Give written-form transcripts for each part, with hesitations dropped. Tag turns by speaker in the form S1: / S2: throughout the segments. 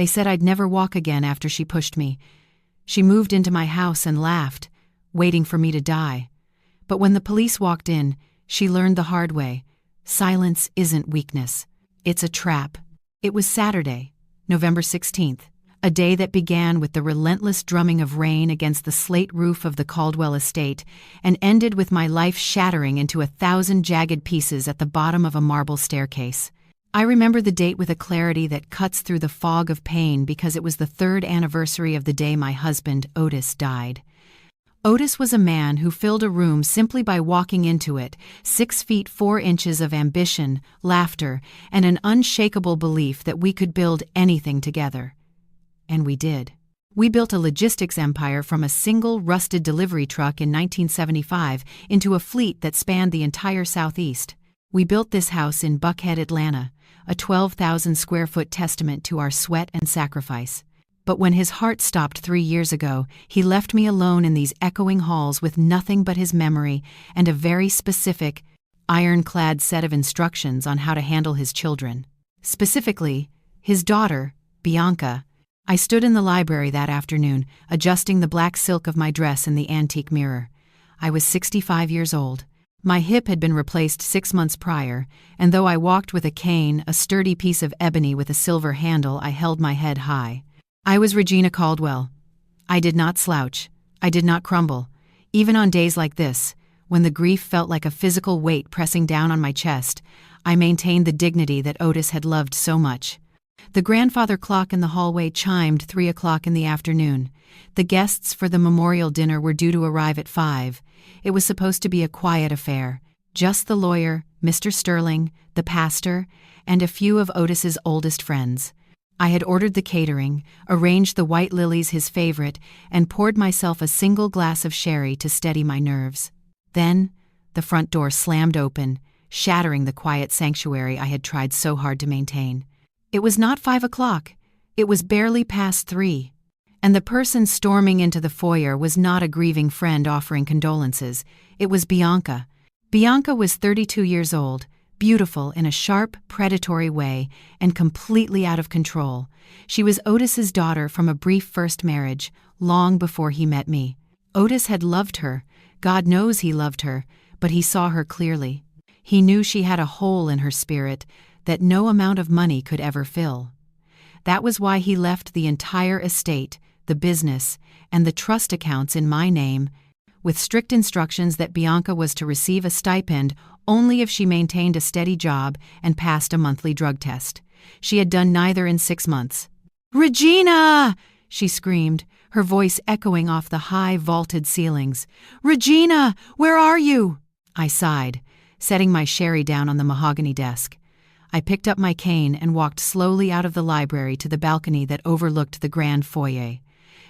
S1: They said I'd never walk again after she pushed me. She moved into my house and laughed, waiting for me to die. But when the police walked in, she learned the hard way. Silence isn't weakness. It's a trap. It was Saturday, November 16th, a day that began with the relentless drumming of rain against the slate roof of the Caldwell estate and ended with my life shattering into 1,000 jagged pieces at the bottom of a marble staircase. I remember the date with a clarity that cuts through the fog of pain because it was the 3rd anniversary of the day my husband, Otis, died. Otis was a man who filled a room simply by walking into it, 6 feet 4 inches of ambition, laughter, and an unshakable belief that we could build anything together. And we did. We built a logistics empire from a single rusted delivery truck in 1975 into a fleet that spanned the entire Southeast. We built this house in Buckhead, Atlanta, a 12,000 square foot testament to our sweat and sacrifice. But when his heart stopped 3 years ago, he left me alone in these echoing halls with nothing but his memory and a very specific, ironclad set of instructions on how to handle his children. Specifically, his daughter, Bianca. I stood in the library that afternoon, adjusting the black silk of my dress in the antique mirror. I was 65 years old. My hip had been replaced 6 months prior, and though I walked with a cane, a sturdy piece of ebony with a silver handle, I held my head high. I was Regina Caldwell. I did not slouch. I did not crumble. Even on days like this, when the grief felt like a physical weight pressing down on my chest, I maintained the dignity that Otis had loved so much. The grandfather clock in the hallway chimed 3 o'clock in the afternoon. The guests for the memorial dinner were due to arrive at 5. It was supposed to be a quiet affair. Just the lawyer, Mr. Sterling, the pastor, and a few of Otis's oldest friends. I had ordered the catering, arranged the white lilies his favorite, and poured myself a single glass of sherry to steady my nerves. Then, the front door slammed open, shattering the quiet sanctuary I had tried so hard to maintain. It was not 5 o'clock. It was barely past 3. And the person storming into the foyer was not a grieving friend offering condolences. It was Bianca. Bianca was 32 years old, beautiful in a sharp, predatory way, and completely out of control. She was Otis's daughter from a brief first marriage, long before he met me. Otis had loved her. God knows he loved her, but he saw her clearly. He knew she had a hole in her spirit that no amount of money could ever fill. That was why he left the entire estate, the business, and the trust accounts in my name, with strict instructions that Bianca was to receive a stipend only if she maintained a steady job and passed a monthly drug test. She had done neither in 6 months. "Regina!" she screamed, her voice echoing off the high, vaulted ceilings. "Regina, where are you?" I sighed, setting my sherry down on the mahogany desk. I picked up my cane and walked slowly out of the library to the balcony that overlooked the grand foyer.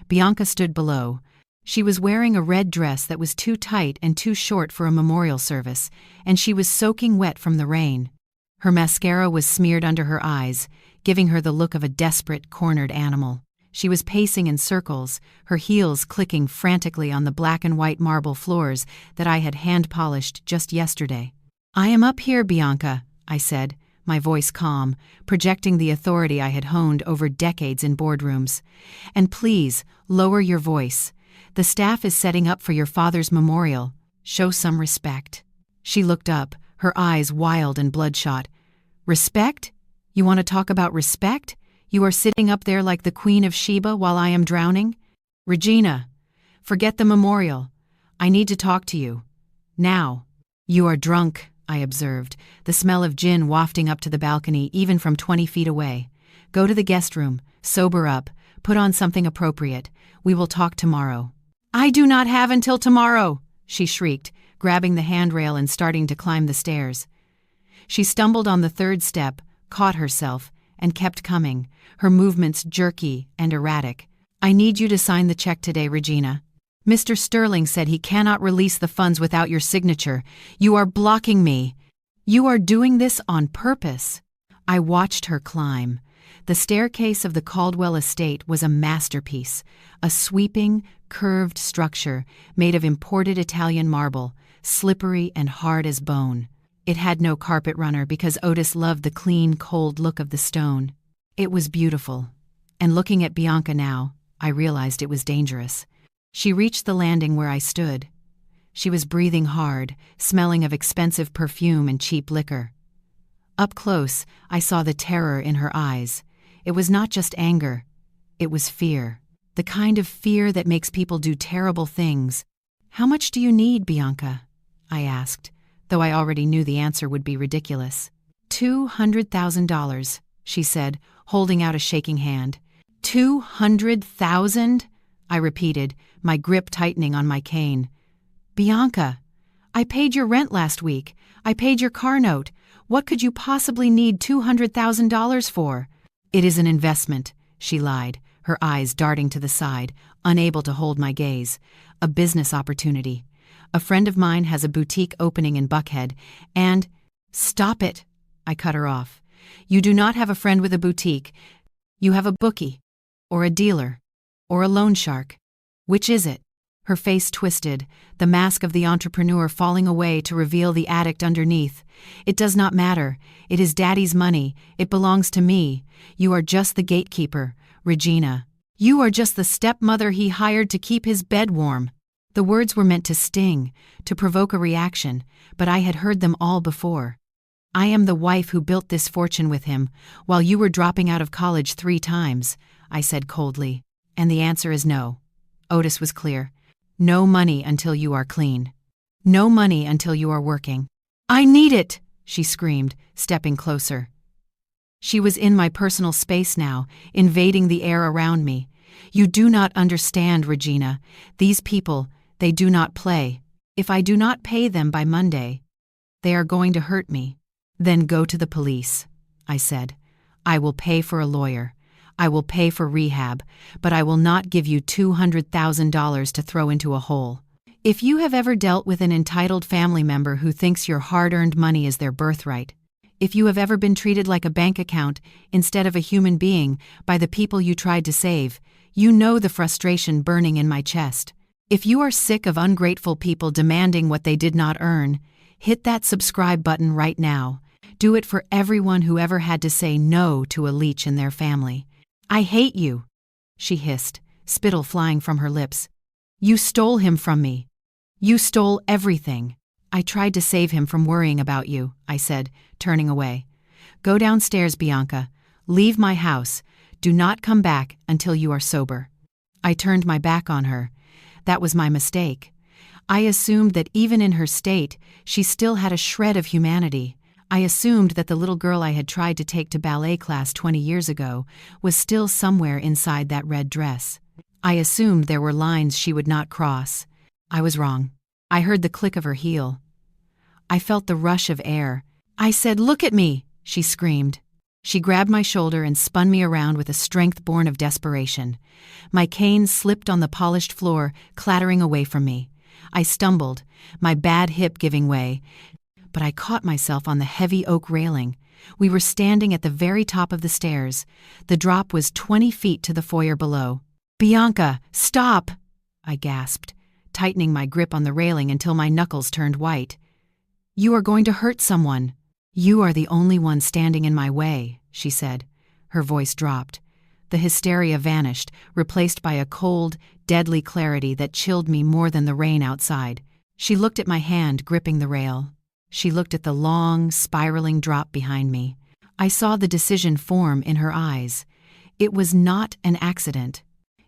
S1: Bianca stood below. She was wearing a red dress that was too tight and too short for a memorial service, and she was soaking wet from the rain. Her mascara was smeared under her eyes, giving her the look of a desperate, cornered animal. She was pacing in circles, her heels clicking frantically on the black and white marble floors that I had hand-polished just yesterday. "I am up here, Bianca," I said, my voice calm, projecting the authority I had honed over decades in boardrooms. "And please, lower your voice. The staff is setting up for your father's memorial. Show some respect." She looked up, her eyes wild and bloodshot. "Respect? You want to talk about respect? You are sitting up there like the Queen of Sheba while I am drowning? Regina, forget the memorial. I need to talk to you. Now." "You are drunk," I observed, the smell of gin wafting up to the balcony even from 20 feet away. "Go to the guest room, sober up, put on something appropriate. We will talk tomorrow." "I do not have until tomorrow," she shrieked, grabbing the handrail and starting to climb the stairs. She stumbled on the 3rd step, caught herself, and kept coming, her movements jerky and erratic. "I need you to sign the check today, Regina. Mr. Sterling said he cannot release the funds without your signature. You are blocking me. You are doing this on purpose." I watched her climb. The staircase of the Caldwell estate was a masterpiece, a sweeping, curved structure made of imported Italian marble, slippery and hard as bone. It had no carpet runner because Otis loved the clean, cold look of the stone. It was beautiful. And looking at Bianca now, I realized it was dangerous. She reached the landing where I stood. She was breathing hard, smelling of expensive perfume and cheap liquor. Up close, I saw the terror in her eyes. It was not just anger. It was fear. The kind of fear that makes people do terrible things. "How much do you need, Bianca?" I asked, though I already knew the answer would be ridiculous. $200,000, she said, holding out a shaking hand. 200,000? I repeated, my grip tightening on my cane. Bianca, I paid your rent last week. I paid your car note. What could you possibly need $200,000 for? It is an investment, she lied, her eyes darting to the side, unable to hold my gaze. A business opportunity. A friend of mine has a boutique opening in Buckhead, and— Stop it, I cut her off. You do not have a friend with a boutique. You have a bookie, or a dealer, or a loan shark. Which is it? Her face twisted, the mask of the entrepreneur falling away to reveal the addict underneath. It does not matter. It is Daddy's money. It belongs to me. You are just the gatekeeper, Regina. You are just the stepmother he hired to keep his bed warm. The words were meant to sting, to provoke a reaction, but I had heard them all before. I am the wife who built this fortune with him, while you were dropping out of college 3 times, I said coldly. And the answer is no. Otis was clear. No money until you are clean. No money until you are working. I need it, she screamed, stepping closer. She was in my personal space now, invading the air around me. You do not understand, Regina. These people, they do not play. If I do not pay them by Monday, they are going to hurt me. Then go to the police, I said. I will pay for a lawyer. I will pay for rehab, but I will not give you $200,000 to throw into a hole. If you have ever dealt with an entitled family member who thinks your hard-earned money is their birthright, if you have ever been treated like a bank account instead of a human being by the people you tried to save, you know the frustration burning in my chest. If you are sick of ungrateful people demanding what they did not earn, hit that subscribe button right now. Do it for everyone who ever had to say no to a leech in their family. I hate you, she hissed, spittle flying from her lips. You stole him from me. You stole everything. I tried to save him from worrying about you, I said, turning away. Go downstairs, Bianca. Leave my house. Do not come back until you are sober. I turned my back on her. That was my mistake. I assumed that even in her state, she still had a shred of humanity. I assumed that the little girl I had tried to take to ballet class 20 years ago was still somewhere inside that red dress. I assumed there were lines she would not cross. I was wrong. I heard the click of her heel. I felt the rush of air. I said, "Look at me," she screamed. She grabbed my shoulder and spun me around with a strength born of desperation. My cane slipped on the polished floor, clattering away from me. I stumbled, my bad hip giving way, but I caught myself on the heavy oak railing. We were standing at the very top of the stairs. The drop was 20 feet to the foyer below. "Bianca, stop!" I gasped, tightening my grip on the railing until my knuckles turned white. "You are going to hurt someone." "You are the only one standing in my way," she said. Her voice dropped. The hysteria vanished, replaced by a cold, deadly clarity that chilled me more than the rain outside. She looked at my hand gripping the rail. She looked at the long, spiraling drop behind me. I saw the decision form in her eyes. It was not an accident.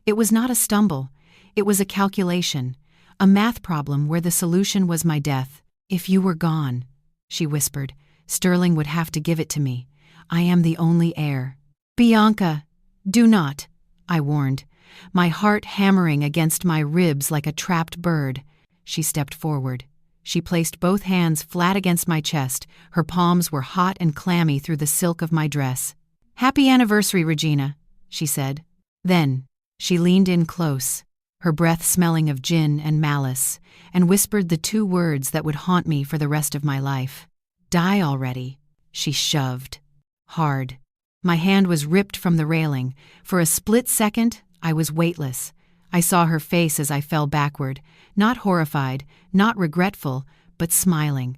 S1: It was not a stumble. It was a calculation, a math problem where the solution was my death. "If you were gone," she whispered, "Sterling would have to give it to me. I am the only heir." "Bianca, do not," I warned, my heart hammering against my ribs like a trapped bird. She stepped forward. She placed both hands flat against my chest. Her palms were hot and clammy through the silk of my dress. "Happy anniversary, Regina," she said. Then, she leaned in close, her breath smelling of gin and malice, and whispered the 2 words that would haunt me for the rest of my life. "Die already." She shoved. Hard. My hand was ripped from the railing. For a split second, I was weightless. I saw her face as I fell backward, not horrified, not regretful, but smiling.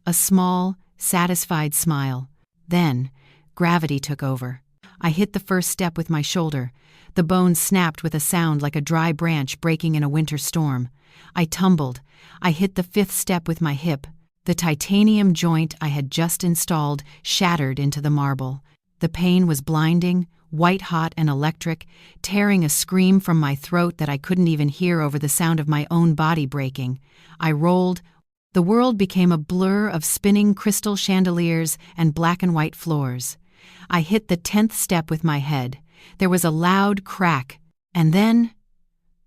S1: A small, satisfied smile. Then, gravity took over. I hit the first step with my shoulder. The bone snapped with a sound like a dry branch breaking in a winter storm. I tumbled. I hit the fifth step with my hip. The titanium joint I had just installed shattered into the marble. The pain was blinding, white-hot and electric, tearing a scream from my throat that I couldn't even hear over the sound of my own body breaking. I rolled. The world became a blur of spinning crystal chandeliers and black and white floors. I hit the 10th step with my head. There was a loud crack, and then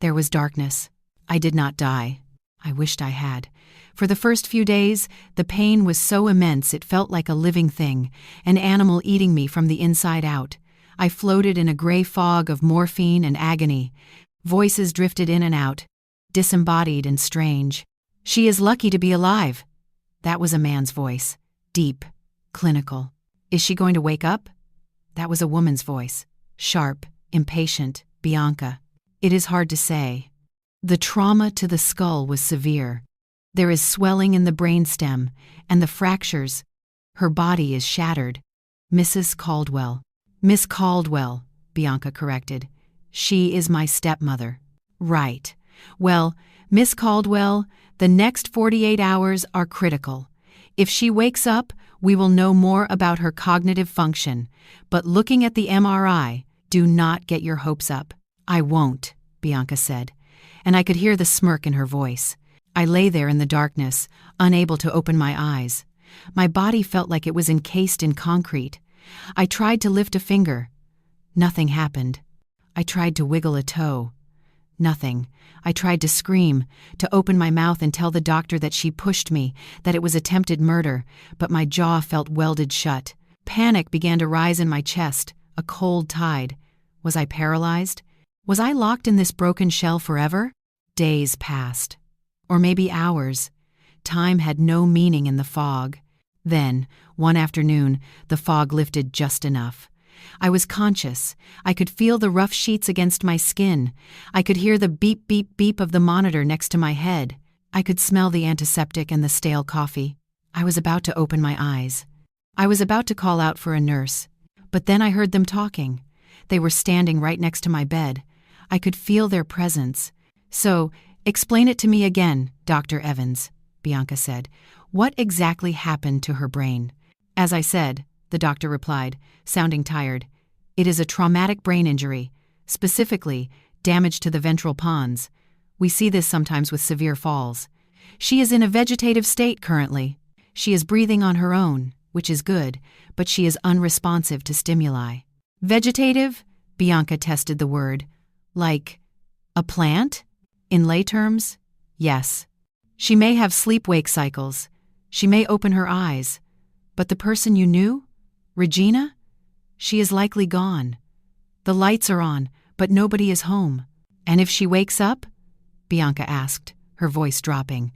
S1: there was darkness. I did not die. I wished I had. For the first few days, the pain was so immense it felt like a living thing, an animal eating me from the inside out. I floated in a gray fog of morphine and agony. Voices drifted in and out, disembodied and strange. "She is lucky to be alive." That was a man's voice, deep, clinical. "Is she going to wake up?" That was a woman's voice, sharp, impatient, Bianca. "It is hard to say. The trauma to the skull was severe. There is swelling in the brainstem, and the fractures. Her body is shattered." "Mrs. Caldwell." "Miss Caldwell," Bianca corrected. "She is my stepmother." "Right. Well, Miss Caldwell, the next 48 hours are critical. If she wakes up, we will know more about her cognitive function, but looking at the MRI, do not get your hopes up." "I won't," Bianca said, and I could hear the smirk in her voice. I lay there in the darkness, unable to open my eyes. My body felt like it was encased in concrete. I tried to lift a finger. Nothing happened. I tried to wiggle a toe. Nothing. I tried to scream, to open my mouth and tell the doctor that she pushed me, that it was attempted murder, but my jaw felt welded shut. Panic began to rise in my chest, a cold tide. Was I paralyzed? Was I locked in this broken shell forever? Days passed. Or maybe hours. Time had no meaning in the fog. Then, one afternoon, the fog lifted just enough. I was conscious. I could feel the rough sheets against my skin. I could hear the beep, beep, beep of the monitor next to my head. I could smell the antiseptic and the stale coffee. I was about to open my eyes. I was about to call out for a nurse. But then I heard them talking. They were standing right next to my bed. I could feel their presence. "So, explain it to me again, Dr. Evans," Bianca said. "What exactly happened to her brain?" "As I said," the doctor replied, sounding tired, "it is a traumatic brain injury, specifically damage to the ventral pons. We see this sometimes with severe falls. She is in a vegetative state currently. She is breathing on her own, which is good, but she is unresponsive to stimuli." "Vegetative?" Bianca tested the word. "Like a plant?" "In lay terms, yes. She may have sleep-wake cycles. She may open her eyes. But the person you knew? Regina? She is likely gone. The lights are on, but nobody is home. And if she wakes up?" Bianca asked, her voice dropping.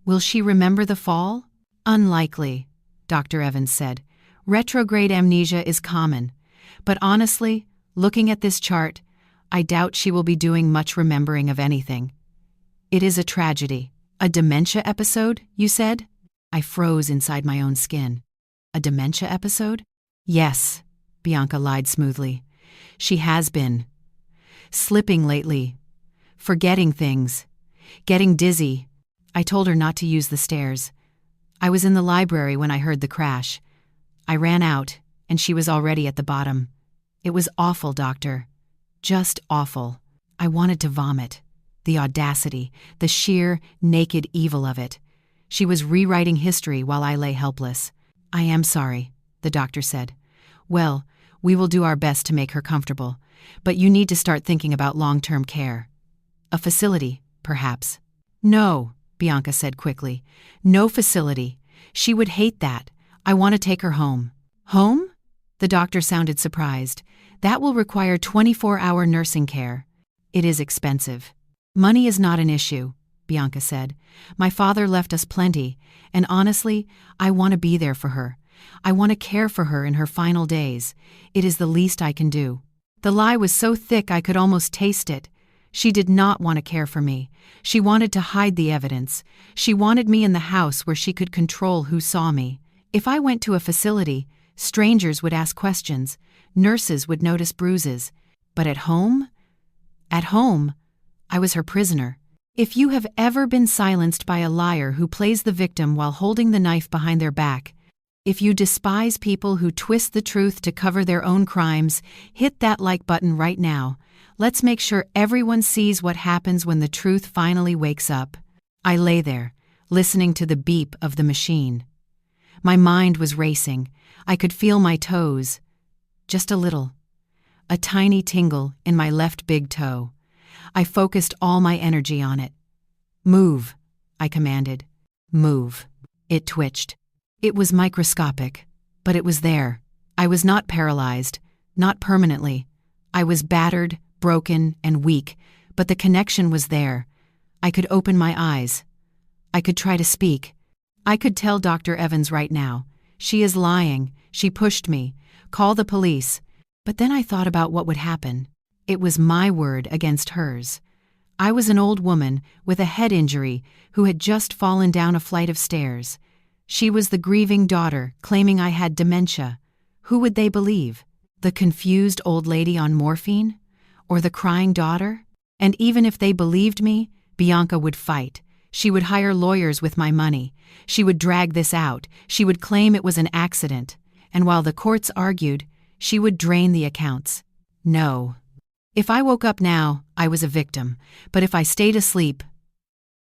S1: "Will she remember the fall?" "Unlikely," Dr. Evans said. "Retrograde amnesia is common. But honestly, looking at this chart, I doubt she will be doing much remembering of anything." "It is a tragedy." "A dementia episode, you said?" I froze inside my own skin. "A dementia episode?" "Yes," Bianca lied smoothly. "She has been. Slipping lately. Forgetting things. Getting dizzy. I told her not to use the stairs. I was in the library when I heard the crash. I ran out, and she was already at the bottom. It was awful, doctor. Just awful. I wanted to vomit. The audacity, the sheer, naked evil of it. She was rewriting history while I lay helpless. "I am sorry," the doctor said. "Well, we will do our best to make her comfortable, but you need to start thinking about long-term care. A facility, perhaps." "No," Bianca said quickly. "No facility. She would hate that. I want to take her home." "Home?" The doctor sounded surprised. "That will require 24-hour nursing care. It is expensive." "Money is not an issue," Bianca said. "My father left us plenty, and honestly, I want to be there for her. I want to care for her in her final days. It is the least I can do." The lie was so thick I could almost taste it. She did not want to care for me. She wanted to hide the evidence. She wanted me in the house where she could control who saw me. If I went to a facility, strangers would ask questions. Nurses would notice bruises. But at home? At home, I was her prisoner. If you have ever been silenced by a liar who plays the victim while holding the knife behind their back, if you despise people who twist the truth to cover their own crimes, hit that like button right now. Let's make sure everyone sees what happens when the truth finally wakes up. I lay there, listening to the beep of the machine. My mind was racing. I could feel my toes. Just a little. A tiny tingle in my left big toe. I focused all my energy on it. Move, I commanded. Move. It twitched. It was microscopic, but it was there. I was not paralyzed, not permanently. I was battered, broken, and weak, but the connection was there. I could open my eyes. I could try to speak. I could tell Dr. Evans right now. She is lying. She pushed me. Call the police. But then I thought about what would happen. It was my word against hers. I was an old woman with a head injury who had just fallen down a flight of stairs. She was the grieving daughter claiming I had dementia. Who would they believe? The confused old lady on morphine? Or the crying daughter? And even if they believed me, Bianca would fight. She would hire lawyers with my money. She would drag this out. She would claim it was an accident. And while the courts argued, she would drain the accounts. No. If I woke up now, I was a victim. But if I stayed asleep,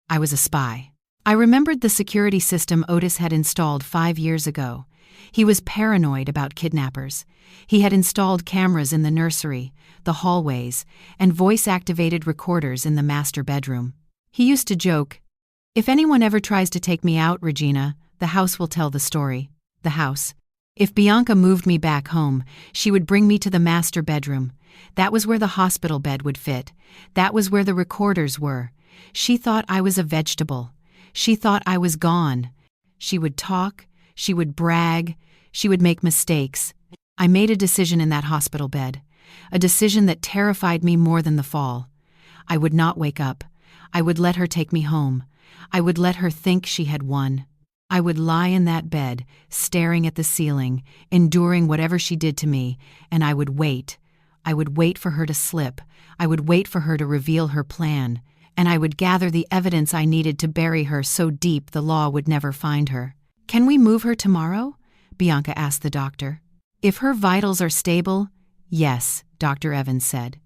S1: I was a spy. I remembered the security system Otis had installed 5 years ago. He was paranoid about kidnappers. He had installed cameras in the nursery, the hallways, and voice-activated recorders in the master bedroom. He used to joke, "If anyone ever tries to take me out, Regina, the house will tell the story." The house. If Bianca moved me back home, she would bring me to the master bedroom. That was where the hospital bed would fit. That was where the recorders were. She thought I was a vegetable. She thought I was gone. She would talk. She would brag. She would make mistakes. I made a decision in that hospital bed. A decision that terrified me more than the fall. I would not wake up. I would let her take me home. I would let her think she had won. I would lie in that bed, staring at the ceiling, enduring whatever she did to me, and I would wait. I would wait for her to slip. I would wait for her to reveal her plan, and I would gather the evidence I needed to bury her so deep the law would never find her. "Can we move her tomorrow?" Bianca asked the doctor. "If her vitals are stable, yes," Dr. Evans said.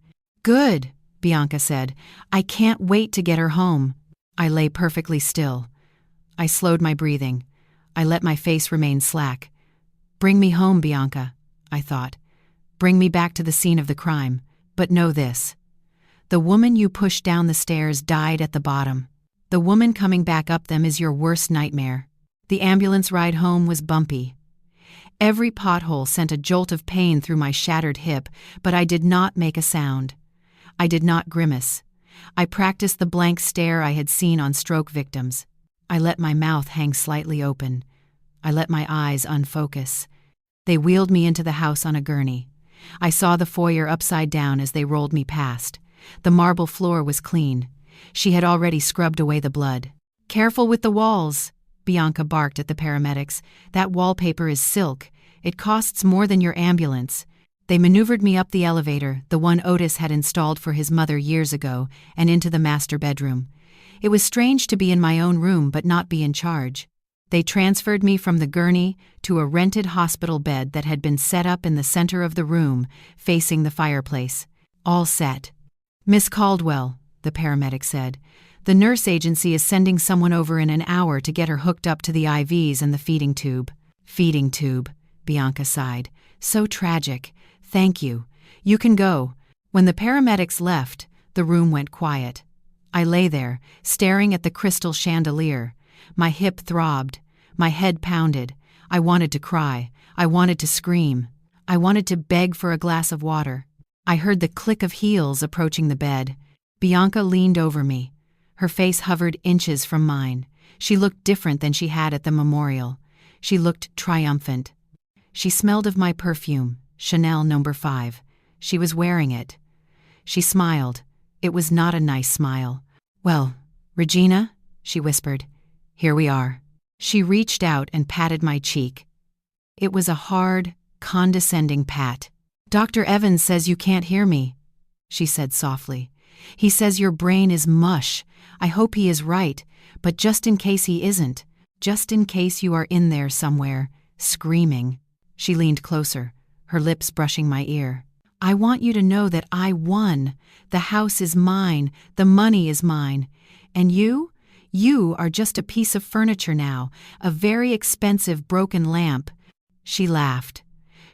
S1: "Good," Bianca said. "I can't wait to get her home." I lay perfectly still. I slowed my breathing. I let my face remain slack. "Bring me home, Bianca," I thought. "Bring me back to the scene of the crime. But know this. The woman you pushed down the stairs died at the bottom. The woman coming back up them is your worst nightmare." The ambulance ride home was bumpy. Every pothole sent a jolt of pain through my shattered hip, but I did not make a sound. I did not grimace. I practiced the blank stare I had seen on stroke victims. I let my mouth hang slightly open. I let my eyes unfocus. They wheeled me into the house on a gurney. I saw the foyer upside down as they rolled me past. The marble floor was clean. She had already scrubbed away the blood. "Careful with the walls," Bianca barked at the paramedics. "That wallpaper is silk. It costs more than your ambulance." They maneuvered me up the elevator, the one Otis had installed for his mother years ago, and into the master bedroom. It was strange to be in my own room but not be in charge. They transferred me from the gurney to a rented hospital bed that had been set up in the center of the room, facing the fireplace. All set. "Miss Caldwell," the paramedic said, "the nurse agency is sending someone over in an hour to get her hooked up to the IVs and the feeding tube." "Feeding tube," Bianca sighed. "So tragic. Thank you. You can go." When the paramedics left, the room went quiet. I lay there, staring at the crystal chandelier. My hip throbbed. My head pounded. I wanted to cry. I wanted to scream. I wanted to beg for a glass of water. I heard the click of heels approaching the bed. Bianca leaned over me. Her face hovered inches from mine. She looked different than she had at the memorial. She looked triumphant. She smelled of my perfume, Chanel No. 5. She was wearing it. She smiled. It was not a nice smile. "Well, Regina," she whispered, "here we are." She reached out and patted my cheek. It was a hard, condescending pat. Dr. Evans says you can't hear me, she said softly. He says your brain is mush. I hope he is right, but just in case he isn't, just in case you are in there somewhere, screaming. She leaned closer, her lips brushing my ear. I want you to know that I won. The house is mine, the money is mine. And you are just a piece of furniture now, a very expensive broken lamp. She laughed.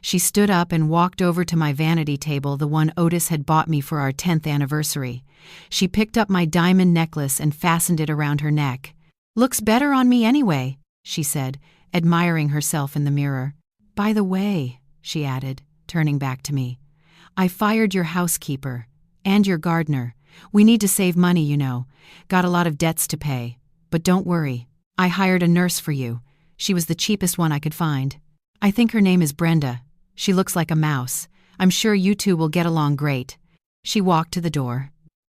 S1: She stood up and walked over to my vanity table, the one Otis had bought me for our 10th anniversary. She picked up my diamond necklace and fastened it around her neck. Looks better on me anyway, she said, admiring herself in the mirror. By the way, she added, turning back to me, I fired your housekeeper and your gardener. We need to save money, you know. Got a lot of debts to pay. But don't worry. I hired a nurse for you. She was the cheapest one I could find. I think her name is Brenda. She looks like a mouse. I'm sure you two will get along great. She walked to the door.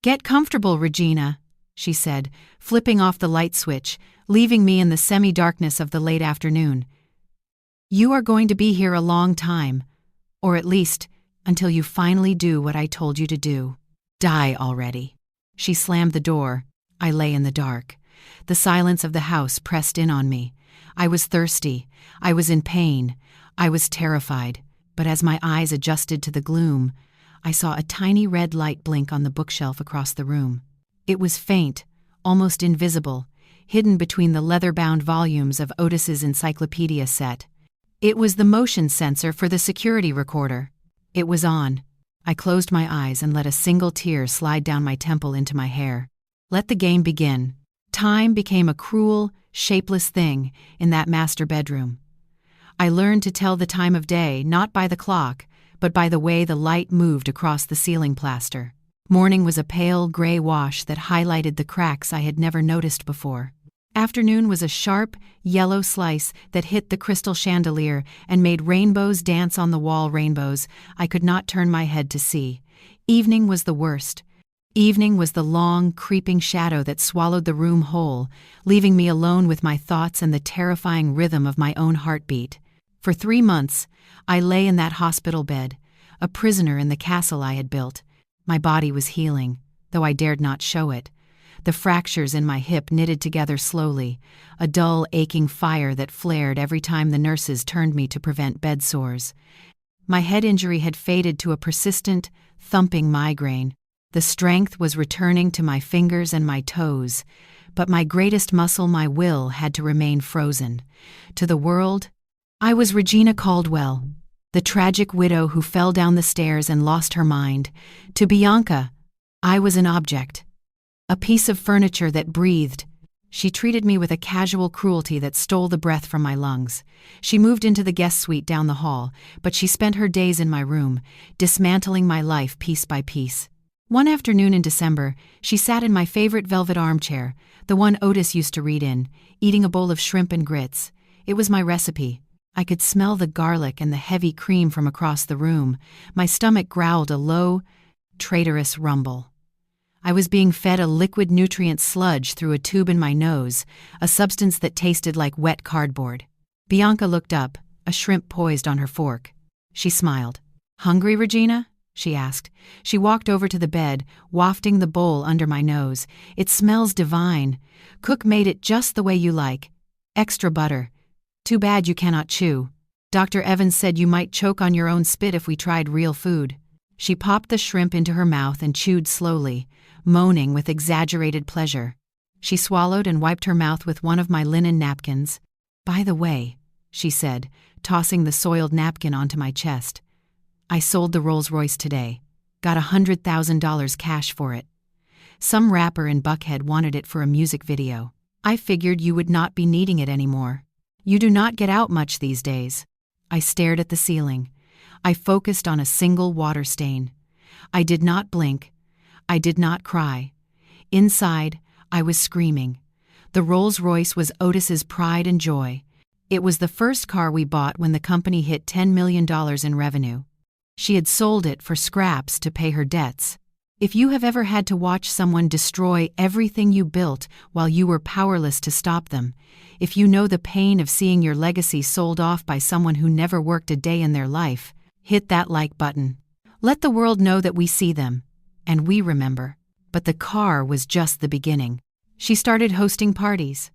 S1: Get comfortable, Regina, she said, flipping off the light switch, leaving me in the semi-darkness of the late afternoon. You are going to be here a long time, or at least until you finally do what I told you to do. Die already. She slammed the door. I lay in the dark. The silence of the house pressed in on me. I was thirsty. I was in pain. I was terrified. But as my eyes adjusted to the gloom, I saw a tiny red light blink on the bookshelf across the room. It was faint, almost invisible, hidden between the leather-bound volumes of Otis's encyclopedia set. It was the motion sensor for the security recorder. It was on. I closed my eyes and let a single tear slide down my temple into my hair. Let the game begin. Time became a cruel, shapeless thing in that master bedroom. I learned to tell the time of day not by the clock, but by the way the light moved across the ceiling plaster. Morning was a pale gray wash that highlighted the cracks I had never noticed before. Afternoon was a sharp, yellow slice that hit the crystal chandelier and made rainbows dance on the wall, rainbows I could not turn my head to see. Evening was the worst. Evening was the long, creeping shadow that swallowed the room whole, leaving me alone with my thoughts and the terrifying rhythm of my own heartbeat. For 3 months, I lay in that hospital bed, a prisoner in the castle I had built. My body was healing, though I dared not show it. The fractures in my hip knitted together slowly, a dull, aching fire that flared every time the nurses turned me to prevent bed sores. My head injury had faded to a persistent, thumping migraine. The strength was returning to my fingers and my toes, but my greatest muscle, my will, had to remain frozen. To the world, I was Regina Caldwell, the tragic widow who fell down the stairs and lost her mind. To Bianca, I was an object, a piece of furniture that breathed. She treated me with a casual cruelty that stole the breath from my lungs. She moved into the guest suite down the hall, but she spent her days in my room, dismantling my life piece by piece. One afternoon in December, she sat in my favorite velvet armchair, the one Otis used to read in, eating a bowl of shrimp and grits. It was my recipe. I could smell the garlic and the heavy cream from across the room. My stomach growled a low, traitorous rumble. I was being fed a liquid nutrient sludge through a tube in my nose, a substance that tasted like wet cardboard. Bianca looked up, a shrimp poised on her fork. She smiled. Hungry, Regina? She asked. She walked over to the bed, wafting the bowl under my nose. It smells divine. Cook made it just the way you like. Extra butter. Too bad you cannot chew. Dr. Evans said you might choke on your own spit if we tried real food. She popped the shrimp into her mouth and chewed slowly, moaning with exaggerated pleasure. She swallowed and wiped her mouth with one of my linen napkins. By the way, she said, tossing the soiled napkin onto my chest, I sold the Rolls-Royce today. Got $100,000 cash for it. Some rapper in Buckhead wanted it for a music video. I figured you would not be needing it anymore. You do not get out much these days. I stared at the ceiling. I focused on a single water stain. I did not blink. I did not cry. Inside, I was screaming. The Rolls-Royce was Otis's pride and joy. It was the first car we bought when the company hit $10 million in revenue. She had sold it for scraps to pay her debts. If you have ever had to watch someone destroy everything you built while you were powerless to stop them, if you know the pain of seeing your legacy sold off by someone who never worked a day in their life, Hit that like button. Let the world know that we see them. And we remember. But the car was just the beginning. She started hosting parties.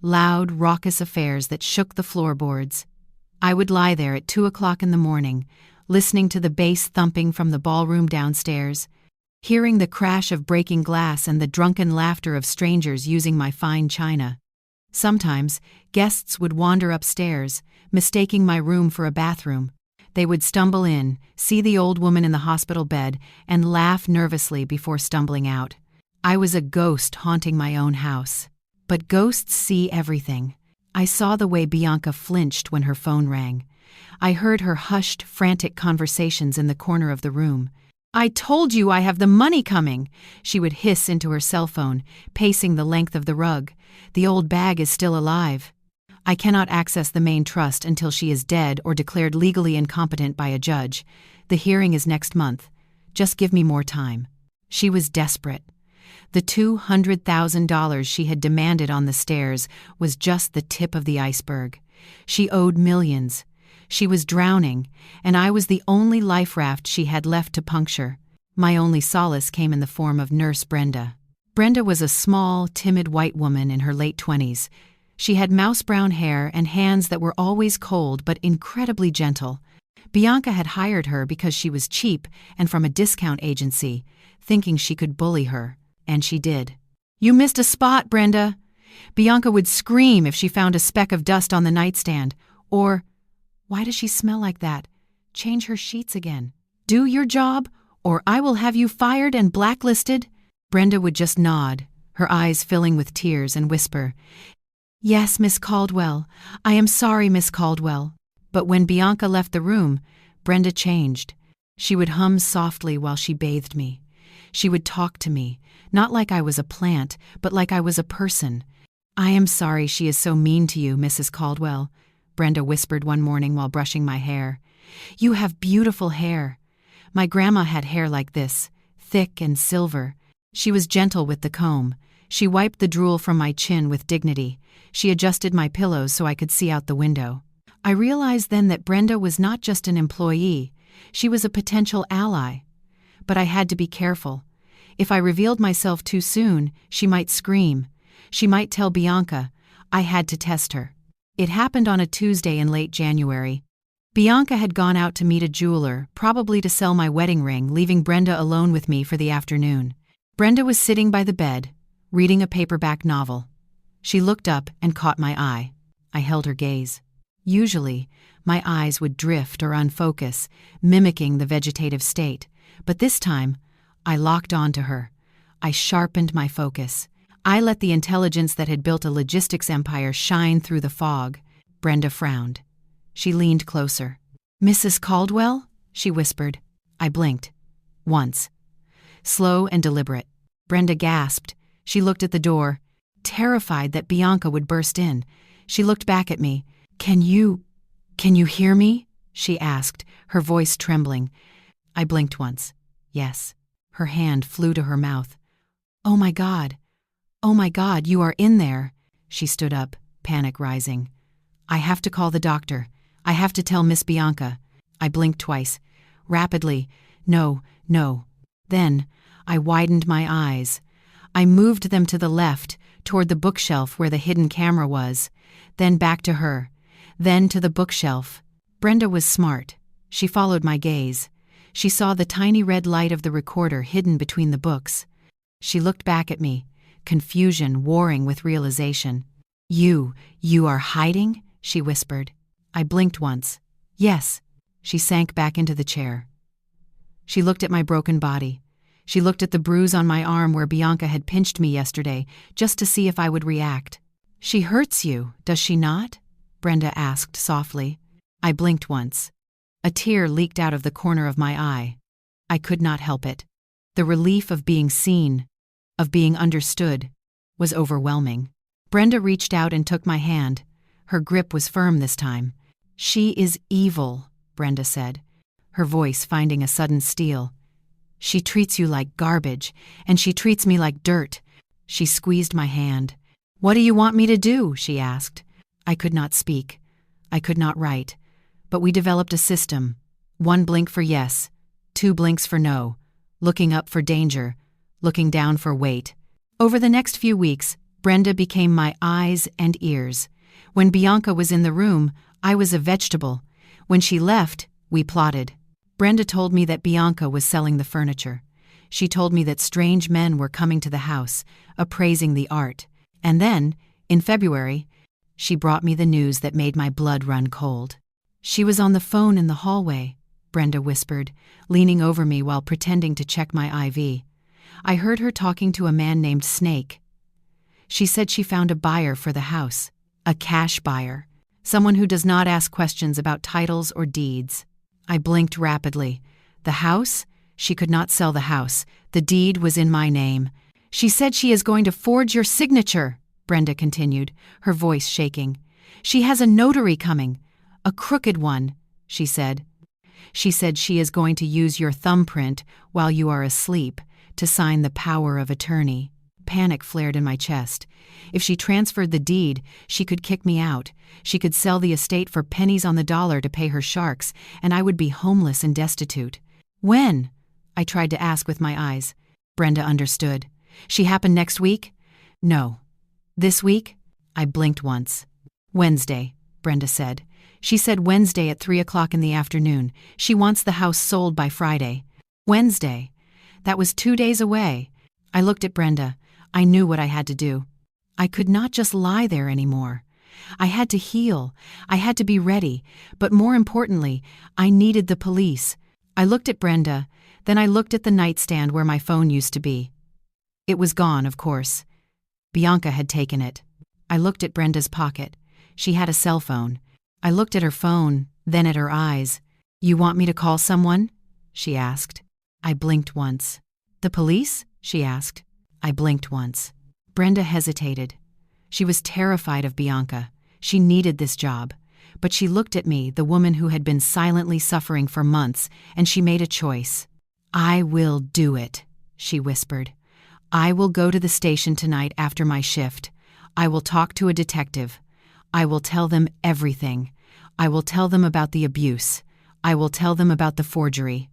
S1: Loud, raucous affairs that shook the floorboards. I would lie there at 2 o'clock in the morning, listening to the bass thumping from the ballroom downstairs, hearing the crash of breaking glass and the drunken laughter of strangers using my fine china. Sometimes, guests would wander upstairs, mistaking my room for a bathroom. They would stumble in, see the old woman in the hospital bed, and laugh nervously before stumbling out. I was a ghost haunting my own house. But ghosts see everything. I saw the way Bianca flinched when her phone rang. I heard her hushed, frantic conversations in the corner of the room. "I told you I have the money coming," she would hiss into her cell phone, pacing the length of the rug. "The old bag is still alive. I cannot access the main trust until she is dead or declared legally incompetent by a judge. The hearing is next month. Just give me more time." She was desperate. The $200,000 she had demanded on the stairs was just the tip of the iceberg. She owed millions. She was drowning, and I was the only life raft she had left to puncture. My only solace came in the form of Nurse Brenda. Brenda was a small, timid white woman in her late 20s. She had mouse-brown hair and hands that were always cold but incredibly gentle. Bianca had hired her because she was cheap and from a discount agency, thinking she could bully her. And she did. "You missed a spot, Brenda." Bianca would scream if she found a speck of dust on the nightstand. Or, "Why does she smell like that? Change her sheets again. Do your job, or I will have you fired and blacklisted." Brenda would just nod, her eyes filling with tears, and whisper, "Yes, Miss Caldwell. I am sorry, Miss Caldwell." But when Bianca left the room, Brenda changed. She would hum softly while she bathed me. She would talk to me, not like I was a plant, but like I was a person. "I am sorry she is so mean to you, Mrs. Caldwell," Brenda whispered one morning while brushing my hair. "You have beautiful hair. My grandma had hair like this, thick and silver. She was gentle with the comb. She wiped the drool from my chin with dignity. She adjusted my pillows so I could see out the window." I realized then that Brenda was not just an employee. She was a potential ally. But I had to be careful. If I revealed myself too soon, she might scream. She might tell Bianca. I had to test her. It happened on a Tuesday in late January. Bianca had gone out to meet a jeweler, probably to sell my wedding ring, leaving Brenda alone with me for the afternoon. Brenda was sitting by the bed, reading a paperback novel. She looked up and caught my eye. I held her gaze. Usually, my eyes would drift or unfocus, mimicking the vegetative state. But this time, I locked onto her. I sharpened my focus. I let the intelligence that had built a logistics empire shine through the fog. Brenda frowned. She leaned closer. "Mrs. Caldwell?" she whispered. I blinked. Once. Slow and deliberate. Brenda gasped. She looked at the door, terrified that Bianca would burst in. She looked back at me. Can you hear me?" she asked, her voice trembling. I blinked once. Yes. Her hand flew to her mouth. Oh my God, you are in there." She stood up, panic rising. "I have to call the doctor. I have to tell Miss Bianca." I blinked twice. Rapidly. No. Then, I widened my eyes. I moved them to the left, toward the bookshelf where the hidden camera was. Then back to her. Then to the bookshelf. Brenda was smart. She followed my gaze. She saw the tiny red light of the recorder hidden between the books. She looked back at me, confusion warring with realization. You are hiding?" she whispered. I blinked once. Yes. She sank back into the chair. She looked at my broken body. She looked at the bruise on my arm where Bianca had pinched me yesterday, just to see if I would react. "She hurts you, does she not?" Brenda asked softly. I blinked once. A tear leaked out of the corner of my eye. I could not help it. The relief of being seen, of being understood, was overwhelming. Brenda reached out and took my hand. Her grip was firm this time. "She is evil," Brenda said, her voice finding a sudden steel. "She treats you like garbage, and she treats me like dirt." She squeezed my hand. "What do you want me to do?" she asked. I could not speak. I could not write. But we developed a system. One blink for yes, two blinks for no, looking up for danger, looking down for wait. Over the next few weeks, Brenda became my eyes and ears. When Bianca was in the room, I was a vegetable. When she left, we plotted. Brenda told me that Bianca was selling the furniture. She told me that strange men were coming to the house, appraising the art. And then, in February, she brought me the news that made my blood run cold. She was on the phone in the hallway, Brenda whispered, leaning over me while pretending to check my IV. I heard her talking to a man named Snake. She said she found a buyer for the house, a cash buyer, someone who does not ask questions about titles or deeds. I blinked rapidly. The house? She could not sell the house. The deed was in my name. She said she is going to forge your signature, Brenda continued, her voice shaking. She has a notary coming. A crooked one, she said. She said she is going to use your thumbprint while you are asleep to sign the power of attorney. Panic flared in my chest. If she transferred the deed, she could kick me out. She could sell the estate for pennies on the dollar to pay her sharks, and I would be homeless and destitute. When? I tried to ask with my eyes. Brenda understood. She happened next week? No. This week? I blinked once. Wednesday, Brenda said. She said Wednesday at 3 o'clock in the afternoon. She wants the house sold by Friday. Wednesday. That was 2 days away. I looked at Brenda. I knew what I had to do. I could not just lie there anymore. I had to heal. I had to be ready. But more importantly, I needed the police. I looked at Brenda, then I looked at the nightstand where my phone used to be. It was gone, of course. Bianca had taken it. I looked at Brenda's pocket. She had a cell phone. I looked at her phone, then at her eyes. You want me to call someone? She asked. I blinked once. The police? She asked. I blinked once. Brenda hesitated. She was terrified of Bianca. She needed this job. But she looked at me, the woman who had been silently suffering for months, and she made a choice. I will do it, she whispered. I will go to the station tonight after my shift. I will talk to a detective. I will tell them everything. I will tell them about the abuse. I will tell them about the forgery.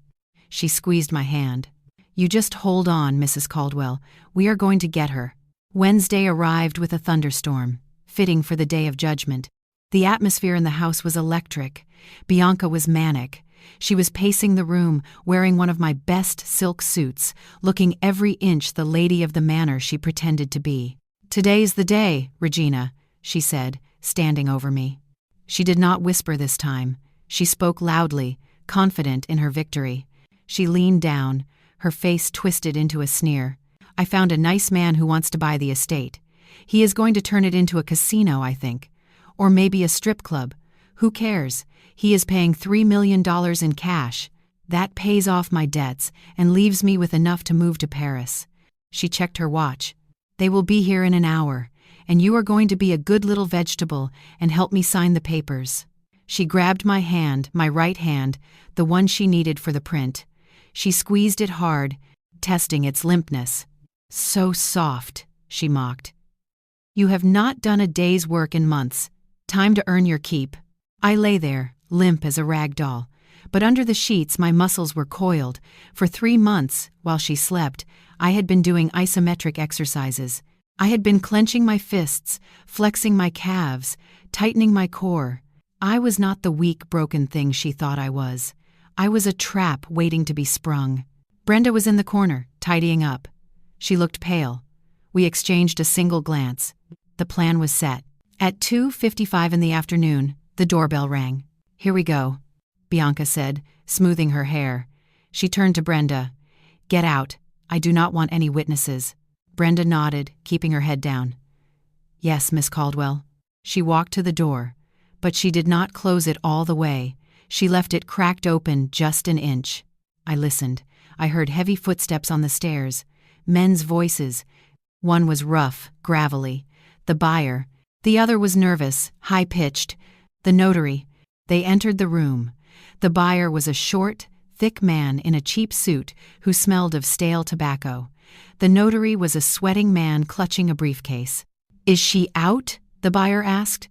S1: She squeezed my hand. You just hold on, Mrs. Caldwell. We are going to get her. Wednesday arrived with a thunderstorm, fitting for the day of judgment. The atmosphere in the house was electric. Bianca was manic. She was pacing the room, wearing one of my best silk suits, looking every inch the lady of the manor she pretended to be. Today's the day, Regina, she said, standing over me. She did not whisper this time. She spoke loudly, confident in her victory. She leaned down, her face twisted into a sneer. I found a nice man who wants to buy the estate. He is going to turn it into a casino, I think. Or maybe a strip club. Who cares? He is paying $3 million in cash. That pays off my debts and leaves me with enough to move to Paris. She checked her watch. They will be here in an hour, and you are going to be a good little vegetable and help me sign the papers. She grabbed my hand, my right hand, the one she needed for the print. She squeezed it hard, testing its limpness. So soft, she mocked. You have not done a day's work in months. Time to earn your keep. I lay there, limp as a rag doll, but under the sheets my muscles were coiled. For 3 months, while she slept, I had been doing isometric exercises. I had been clenching my fists, flexing my calves, tightening my core. I was not the weak, broken thing she thought I was. I was a trap waiting to be sprung. Brenda was in the corner, tidying up. She looked pale. We exchanged a single glance. The plan was set. At 2:55 in the afternoon, the doorbell rang. Here we go, Bianca said, smoothing her hair. She turned to Brenda. Get out. I do not want any witnesses. Brenda nodded, keeping her head down. Yes, Miss Caldwell. She walked to the door, but she did not close it all the way. She left it cracked open just an inch. I listened. I heard heavy footsteps on the stairs. Men's voices. One was rough, gravelly. The buyer. The other was nervous, high-pitched. The notary. They entered the room. The buyer was a short, thick man in a cheap suit who smelled of stale tobacco. The notary was a sweating man clutching a briefcase. Is she out? The buyer asked,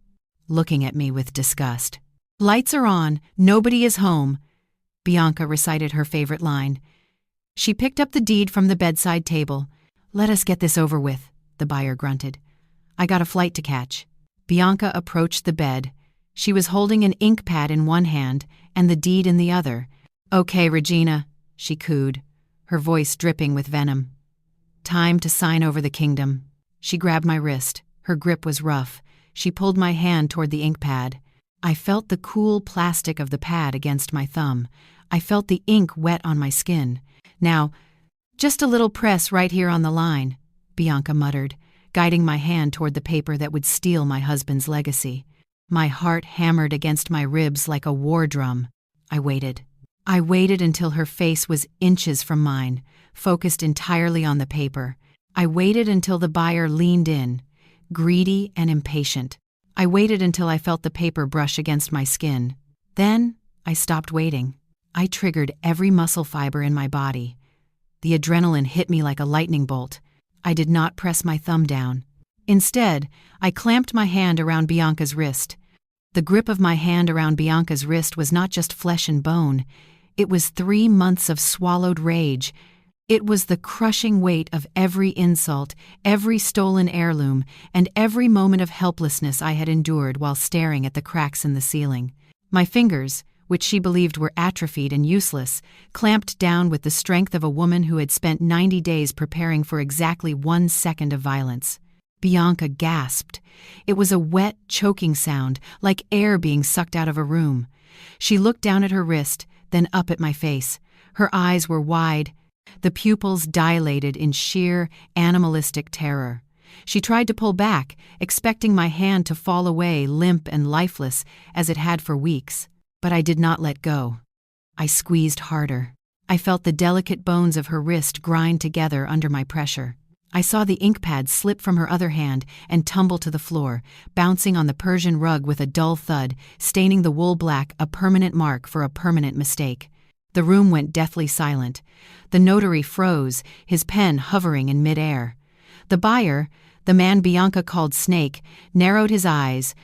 S1: looking at me with disgust. Lights are on. Nobody is home. Bianca recited her favorite line. She picked up the deed from the bedside table. "Let us get this over with," the buyer grunted. "I got a flight to catch." Bianca approached the bed. She was holding an ink pad in one hand and the deed in the other. "Okay, Regina," she cooed, her voice dripping with venom. "Time to sign over the kingdom." She grabbed my wrist. Her grip was rough. She pulled my hand toward the ink pad. I felt the cool plastic of the pad against my thumb. I felt the ink wet on my skin. "Now, just a little press right here on the line," Bianca muttered, guiding my hand toward the paper that would steal my husband's legacy. My heart hammered against my ribs like a war drum. I waited. I waited until her face was inches from mine, focused entirely on the paper. I waited until the buyer leaned in, greedy and impatient. I waited until I felt the paper brush against my skin. Then I stopped waiting. I triggered every muscle fiber in my body. The adrenaline hit me like a lightning bolt. I did not press my thumb down. Instead, I clamped my hand around Bianca's wrist. The grip of my hand around Bianca's wrist was not just flesh and bone. It was 3 months of swallowed rage. It was the crushing weight of every insult, every stolen heirloom, and every moment of helplessness I had endured while staring at the cracks in the ceiling. My fingers, which she believed were atrophied and useless, clamped down with the strength of a woman who had spent 90 days preparing for exactly 1 second of violence. Bianca gasped. It was a wet, choking sound, like air being sucked out of a room. She looked down at her wrist, then up at my face. Her eyes were wide, the pupils dilated in sheer, animalistic terror. She tried to pull back, expecting my hand to fall away limp and lifeless as it had for weeks. But I did not let go. I squeezed harder. I felt the delicate bones of her wrist grind together under my pressure. I saw the ink pad slip from her other hand and tumble to the floor, bouncing on the Persian rug with a dull thud, staining the wool black, a permanent mark for a permanent mistake. The room went deathly silent. The notary froze, his pen hovering in midair. The buyer, the man Bianca called Snake, narrowed his eyes,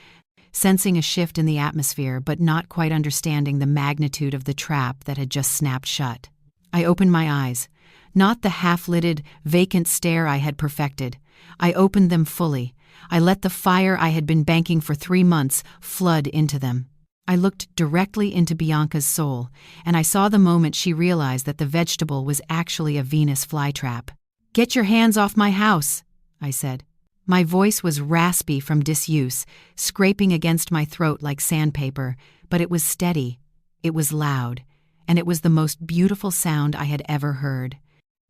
S1: sensing a shift in the atmosphere but not quite understanding the magnitude of the trap that had just snapped shut. I opened my eyes. Not the half-lidded, vacant stare I had perfected. I opened them fully. I let the fire I had been banking for 3 months flood into them. I looked directly into Bianca's soul, and I saw the moment she realized that the vegetable was actually a Venus flytrap. "Get your hands off my house," I said. My voice was raspy from disuse, scraping against my throat like sandpaper, but it was steady. It was loud, and it was the most beautiful sound I had ever heard.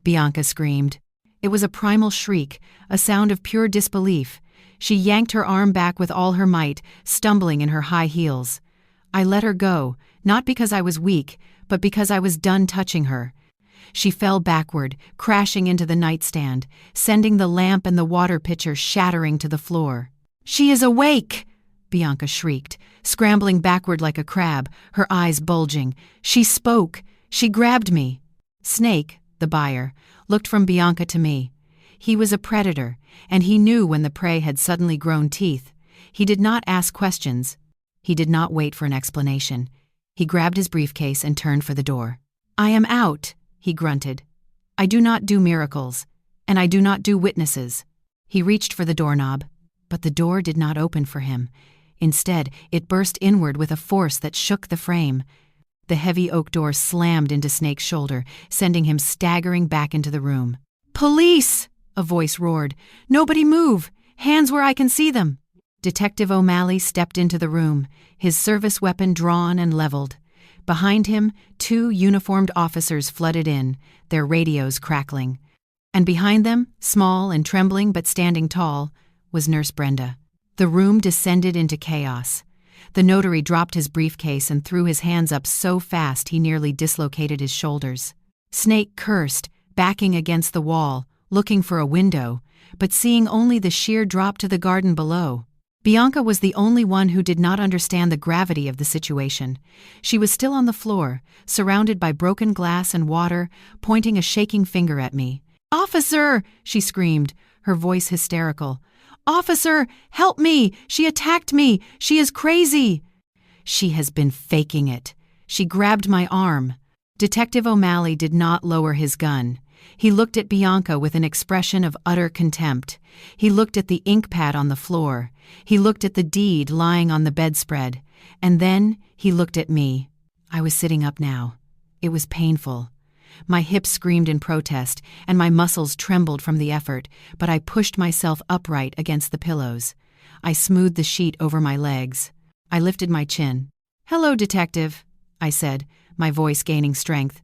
S1: Bianca screamed. It was a primal shriek, a sound of pure disbelief. She yanked her arm back with all her might, stumbling in her high heels. I let her go, not because I was weak, but because I was done touching her. She fell backward, crashing into the nightstand, sending the lamp and the water pitcher shattering to the floor. "She is awake!" Bianca shrieked, scrambling backward like a crab, her eyes bulging. She spoke. She grabbed me. Snake, the buyer, looked from Bianca to me. He was a predator, and he knew when the prey had suddenly grown teeth. He did not ask questions. He did not wait for an explanation. He grabbed his briefcase and turned for the door. "I am out," he grunted. "I do not do miracles, and I do not do witnesses." He reached for the doorknob, but the door did not open for him. Instead, it burst inward with a force that shook the frame. The heavy oak door slammed into Snake's shoulder, sending him staggering back into the room. "Police!" a voice roared. "Nobody move! Hands where I can see them!" Detective O'Malley stepped into the room, his service weapon drawn and leveled. Behind him, 2 uniformed officers flooded in, their radios crackling. And behind them, small and trembling but standing tall, was Nurse Brenda. The room descended into chaos. The notary dropped his briefcase and threw his hands up so fast he nearly dislocated his shoulders. Snake cursed, backing against the wall, looking for a window, but seeing only the sheer drop to the garden below. Bianca was the only one who did not understand the gravity of the situation. She was still on the floor, surrounded by broken glass and water, pointing a shaking finger at me. "Officer!" she screamed, her voice hysterical. "Officer, help me! She attacked me! She is crazy!" She has been faking it. She grabbed my arm. Detective O'Malley did not lower his gun. He looked at Bianca with an expression of utter contempt. He looked at the ink pad on the floor. He looked at the deed lying on the bedspread. And then he looked at me. I was sitting up now. It was painful. My hips screamed in protest, and my muscles trembled from the effort, but I pushed myself upright against the pillows. I smoothed the sheet over my legs. I lifted my chin. "Hello, Detective," I said, my voice gaining strength.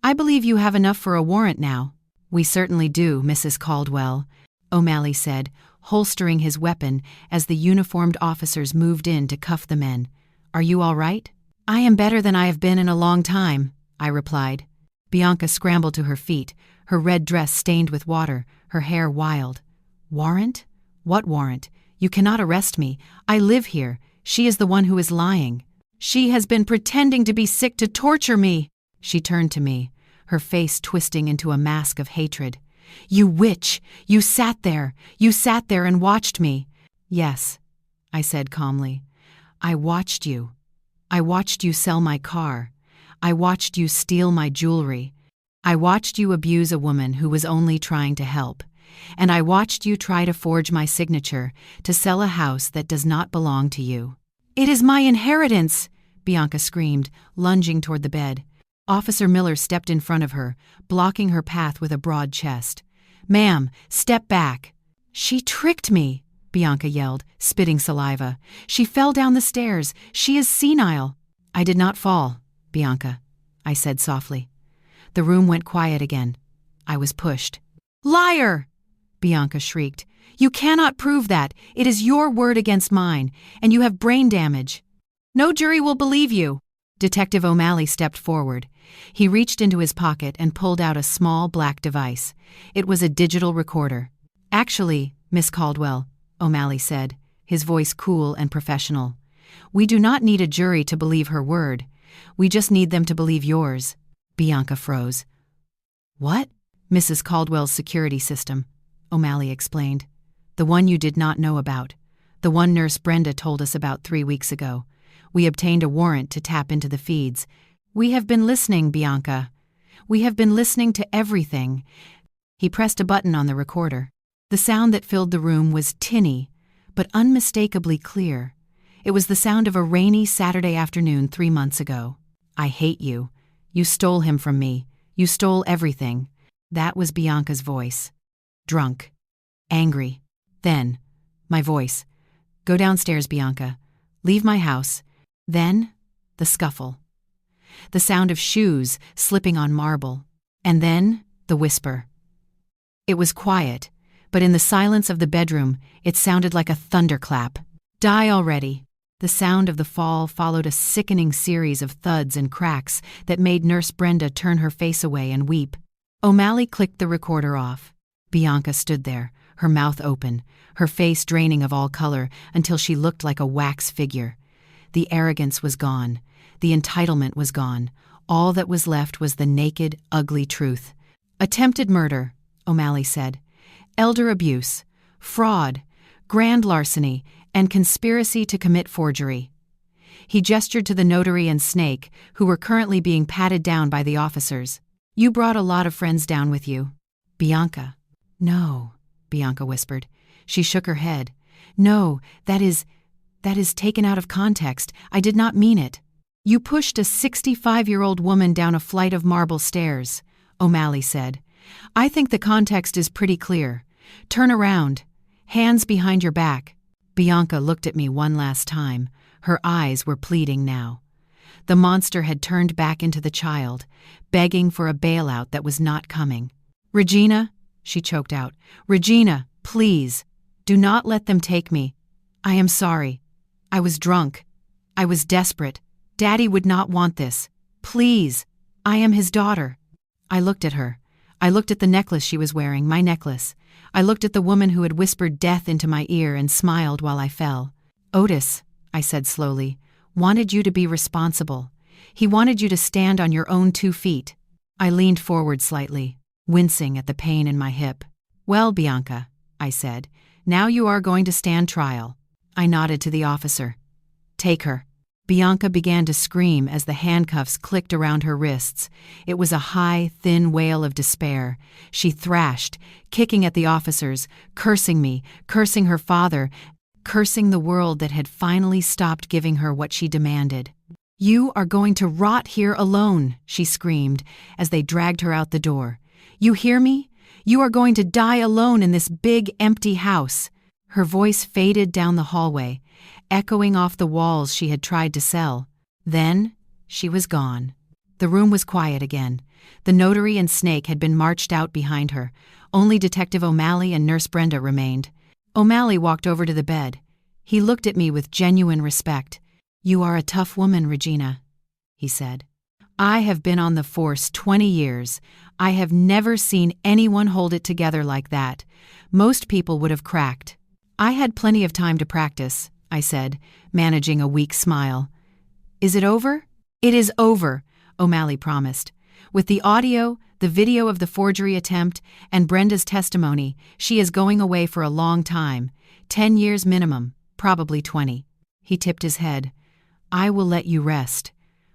S1: "I believe you have enough for a warrant now." "We certainly do, Mrs. Caldwell," O'Malley said, holstering his weapon as the uniformed officers moved in to cuff the men. "Are you all right?" "I am better than I have been in a long time," I replied. Bianca scrambled to her feet, her red dress stained with water, her hair wild. "Warrant? What warrant? You cannot arrest me. I live here. She is the one who is lying. She has been pretending to be sick to torture me." She turned to me, her face twisting into a mask of hatred. "You witch! You sat there and watched me." "Yes," I said calmly. "I watched you. I watched you sell my car. I watched you steal my jewelry. I watched you abuse a woman who was only trying to help. And I watched you try to forge my signature to sell a house that does not belong to you." "It is my inheritance!" Bianca screamed, lunging toward the bed. Officer Miller stepped in front of her, blocking her path with a broad chest. "Ma'am, step back." "She tricked me," Bianca yelled, spitting saliva. "She fell down the stairs. She is senile." "I did not fall, Bianca," I said softly. The room went quiet again. I was pushed. "Liar!" Bianca shrieked. "You cannot prove that. It is your word against mine, and you have brain damage." "No jury will believe you." Detective O'Malley stepped forward. He reached into his pocket and pulled out a small black device. It was a digital recorder. "Actually, Miss Caldwell," O'Malley said, his voice cool and professional, "we do not need a jury to believe her word. We just need them to believe yours." Bianca froze. "What?" "Mrs. Caldwell's security system," O'Malley explained. "The one you did not know about. The one Nurse Brenda told us about 3 weeks ago. We obtained a warrant to tap into the feeds. We have been listening, Bianca. We have been listening to everything." He pressed a button on the recorder. The sound that filled the room was tinny, but unmistakably clear. It was the sound of a rainy Saturday afternoon 3 months ago. "I hate you. You stole him from me. You stole everything." That was Bianca's voice. Drunk. Angry. Then, my voice. "Go downstairs, Bianca. Leave my house." Then, the scuffle. The sound of shoes slipping on marble. And then, the whisper. It was quiet, but in the silence of the bedroom, it sounded like a thunderclap. "Die already." The sound of the fall followed a sickening series of thuds and cracks that made Nurse Brenda turn her face away and weep. O'Malley clicked the recorder off. Bianca stood there, her mouth open, her face draining of all color until she looked like a wax figure. The arrogance was gone. The entitlement was gone. All that was left was the naked, ugly truth. "Attempted murder," O'Malley said. "Elder abuse, fraud, grand larceny, and conspiracy to commit forgery." He gestured to the notary and Snake, who were currently being patted down by the officers. "You brought a lot of friends down with you." "Bianca." "No," Bianca whispered. She shook her head. "No, that is taken out of context. I did not mean it." "You pushed a 65-year-old woman down a flight of marble stairs," O'Malley said. "I think the context is pretty clear. Turn around. Hands behind your back." Bianca looked at me one last time. Her eyes were pleading now. The monster had turned back into the child, begging for a bailout that was not coming. "Regina," she choked out. "Regina, please. Do not let them take me. I am sorry. I was drunk. I was desperate. Daddy would not want this. Please. I am his daughter." I looked at her. I looked at the necklace she was wearing, my necklace. I looked at the woman who had whispered death into my ear and smiled while I fell. "Otis," I said slowly, "wanted you to be responsible. He wanted you to stand on your own 2 feet. I leaned forward slightly, wincing at the pain in my hip. "Well, Bianca," I said, "now you are going to stand trial." I nodded to the officer. "Take her." Bianca began to scream as the handcuffs clicked around her wrists. It was a high, thin wail of despair. She thrashed, kicking at the officers, cursing me, cursing her father, cursing the world that had finally stopped giving her what she demanded. "You are going to rot here alone," she screamed as they dragged her out the door. "You hear me? You are going to die alone in this big, empty house." Her voice faded down the hallway, echoing off the walls she had tried to sell. Then, she was gone. The room was quiet again. The notary and Snake had been marched out behind her. Only Detective O'Malley and Nurse Brenda remained. O'Malley walked over to the bed. He looked at me with genuine respect. "You are a tough woman, Regina," he said. "I have been on the force 20 years. I have never seen anyone hold it together like that. Most people would have cracked." "I had plenty of time to practice," I said, managing a weak smile. "Is it over?" "It is over," O'Malley promised. "With the audio, the video of the forgery attempt, and Brenda's testimony, she is going away for a long time. 10 years minimum, probably 20. He tipped his head. "I will let you rest.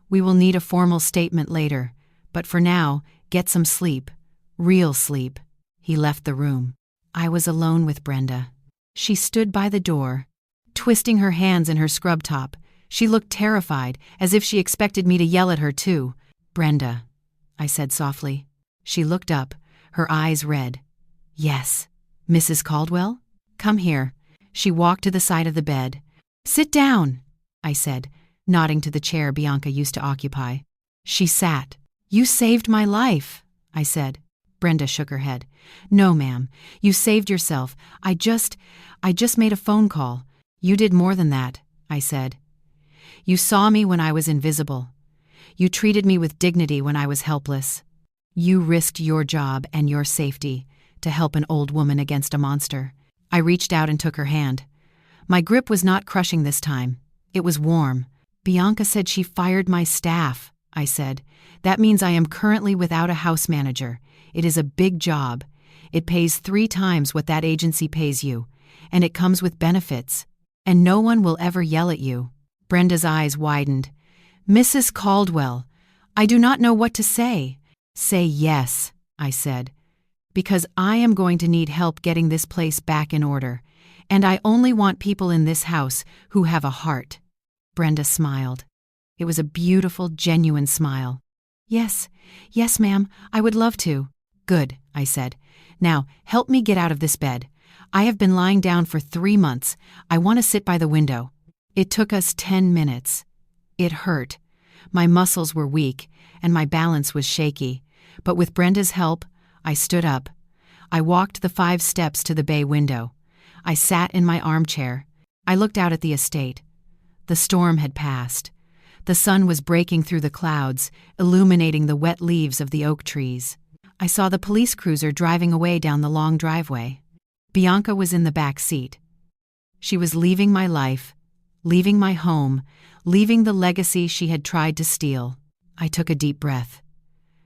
S1: We will need a formal statement later, but for now, get some sleep. Real sleep." He left the room. I was alone with Brenda. She stood by the door, twisting her hands in her scrub top. She looked terrified, as if she expected me to yell at her too. "Brenda," I said softly. She looked up, her eyes red. "Yes, Mrs. Caldwell? Come here." She walked to the side of the bed. "Sit down," I said, nodding to the chair Bianca used to occupy. She sat. "You saved my life," I said. Brenda shook her head. "No, ma'am, you saved yourself. I just made a phone call." "You did more than that," I said. "You saw me when I was invisible. You treated me with dignity when I was helpless. You risked your job and your safety to help an old woman against a monster." I reached out and took her hand. My grip was not crushing this time. It was warm. "Bianca said she fired my staff," I said. "That means I am currently without a house manager. It is a big job. It pays 3 times what that agency pays you, and it comes with benefits. And no one will ever yell at you." Brenda's eyes widened. "Mrs. Caldwell, I do not know what to say." "Say yes," I said, "because I am going to need help getting this place back in order, and I only want people in this house who have a heart." Brenda smiled. It was a beautiful, genuine smile. Yes, ma'am, I would love to." "Good," I said. "Now, help me get out of this bed. I have been lying down for 3 months. I want to sit by the window." It took us 10 minutes. It hurt. My muscles were weak, and my balance was shaky. But with Brenda's help, I stood up. I walked the 5 steps to the bay window. I sat in my armchair. I looked out at the estate. The storm had passed. The sun was breaking through the clouds, illuminating the wet leaves of the oak trees. I saw the police cruiser driving away down the long driveway. Bianca was in the back seat. She was leaving my life, leaving my home, leaving the legacy she had tried to steal. I took a deep breath.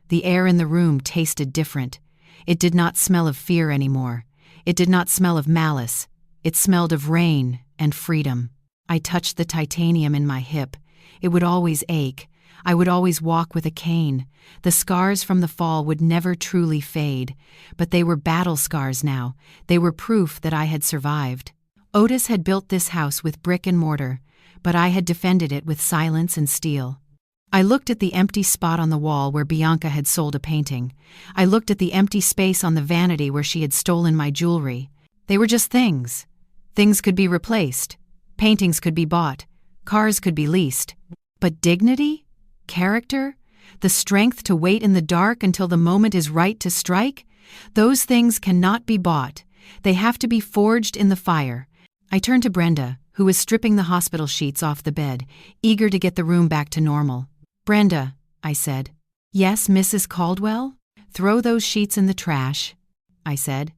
S1: The air in the room tasted different. It did not smell of fear anymore. It did not smell of malice. It smelled of rain and freedom. I touched the titanium in my hip. It would always ache. I would always walk with a cane. The scars from the fall would never truly fade, but they were battle scars now. They were proof that I had survived. Otis had built this house with brick and mortar, but I had defended it with silence and steel. I looked at the empty spot on the wall where Bianca had sold a painting. I looked at the empty space on the vanity where she had stolen my jewelry. They were just things. Things could be replaced. Paintings could be bought. Cars could be leased. But dignity? Character? The strength to wait in the dark until the moment is right to strike? Those things cannot be bought. They have to be forged in the fire. I turned to Brenda, who was stripping the hospital sheets off the bed, eager to get the room back to normal. "Brenda," I said. "Yes, Mrs. Caldwell?" "Throw those sheets in the trash," I said.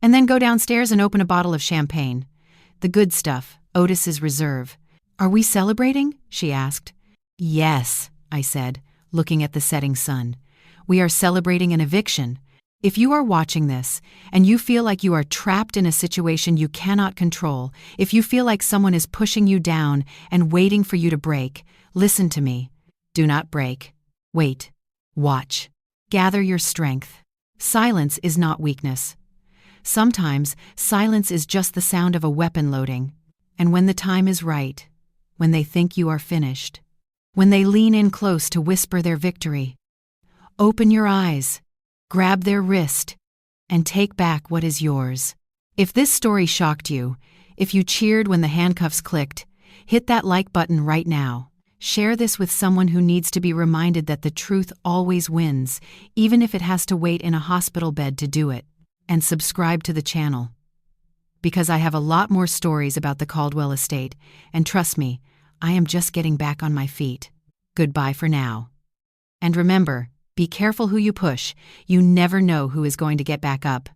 S1: "And then go downstairs and open a bottle of champagne. The good stuff, Otis's reserve." "Are we celebrating?" she asked. "Yes," I said, looking at the setting sun. "We are celebrating an eviction. If you are watching this, and you feel like you are trapped in a situation you cannot control, if you feel like someone is pushing you down and waiting for you to break, listen to me. Do not break. Wait. Watch. Gather your strength. Silence is not weakness. Sometimes, silence is just the sound of a weapon loading. And when the time is right, when they think you are finished, when they lean in close to whisper their victory, open your eyes, grab their wrist, and take back what is yours. If this story shocked you, if you cheered when the handcuffs clicked, hit that like button right now. Share this with someone who needs to be reminded that the truth always wins, even if it has to wait in a hospital bed to do it. And subscribe to the channel, because I have a lot more stories about the Caldwell estate, and trust me, I am just getting back on my feet. Goodbye for now. And remember, be careful who you push. You never know who is going to get back up.